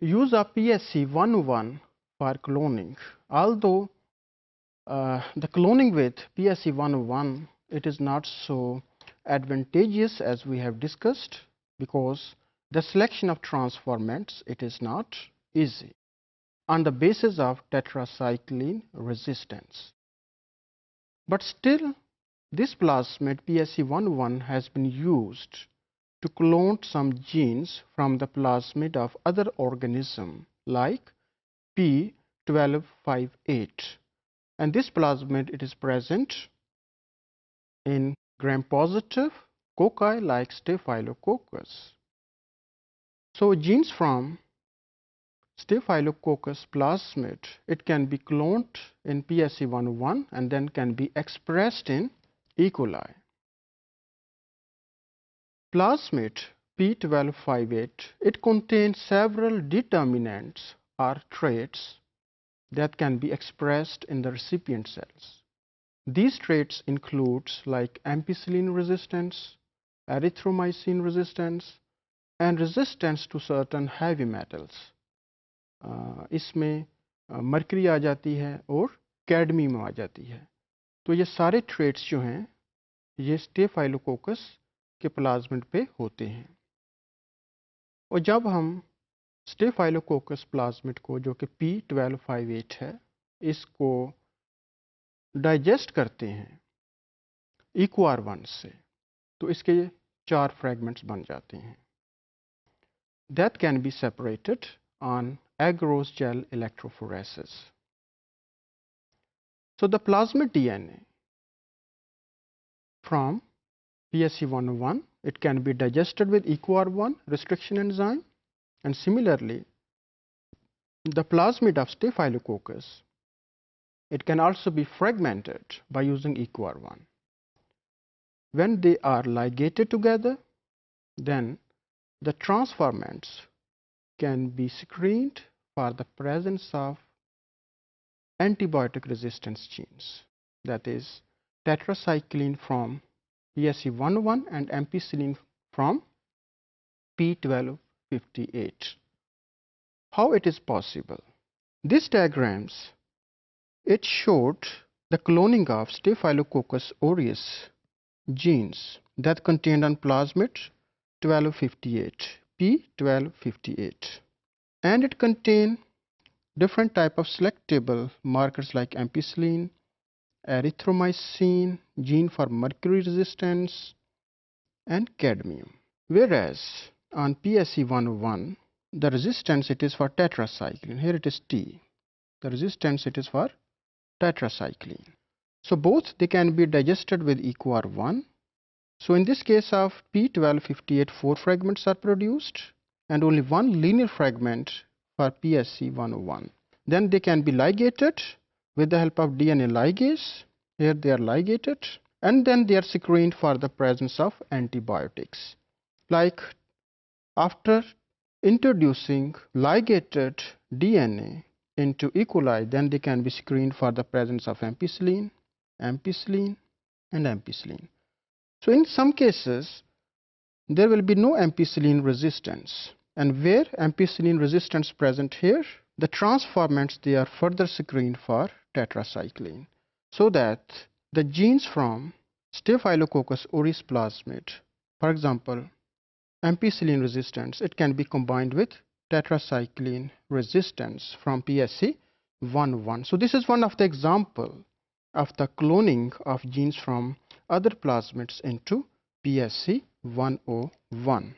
use of PSC101 for cloning. Although the cloning with PSC101, it is not so advantageous as we have discussed, because the selection of transformants, it is not easy on the basis of tetracycline resistance. But still, this plasmid PSC101 has been used to clone some genes from the plasmid of other organism like P1258, and this plasmid, it is present in gram-positive cocci like Staphylococcus. So genes from Staphylococcus plasmid, it can be cloned in PSC101 and then can be expressed in E. coli. Plasmid P1258, it contains several determinants or traits that can be expressed in the recipient cells. These traits includes like ampicillin resistance, erythromycin resistance, and resistance to certain heavy metals. इसमें mercury आ जाती है और cadmium आ जाती है. तो ये सारे traits जो हैं ये स्टेफाइलोकोकस के प्लाज्मिड पे होते हैं. और जब हम स्टेफाइलोकोकस प्लाज्मिड को, जो कि P1258 है, इसको डाइजेस्ट करते हैं EQR1 से, तो इसके 4 फ्रैगमेंट्स बन जाते हैं. That can be separated on agarose gel electrophoresis. So the plasmid DNA from PSC101, it can be digested with EQR1 restriction enzyme, and similarly the plasmid of Staphylococcus, it can also be fragmented by using EQR1. When they are ligated together, then the transformants can be screened for the presence of antibiotic resistance genes, that is tetracycline from PSC101 and ampicillin from P1258. How it is possible? These diagrams, it showed the cloning of Staphylococcus aureus genes that contained on plasmid 1258, P1258, and it contained different type of selectable markers like ampicillin, erythromycin, gene for mercury resistance, and cadmium. Whereas on PSC101, the resistance, it is for tetracycline. Here it is T. The resistance, it is for tetracycline. So both they can be digested with EQR1. So in this case of P1258, 4 fragments are produced and only 1 linear fragment for PSC101. Then they can be ligated with the help of DNA ligase. Here they are ligated, and then they are screened for the presence of antibiotics. Like after introducing ligated DNA into E. coli, then they can be screened for the presence of ampicillin, ampicillin, and ampicillin. So in some cases, there will be no ampicillin resistance, and where ampicillin resistance present here, the transformants, they are further screened for tetracycline, so that the genes from Staphylococcus aureus plasmid, for example, ampicillin resistance, it can be combined with tetracycline resistance from PSC101. So this is one of the example of the cloning of genes from other plasmids into PSC101.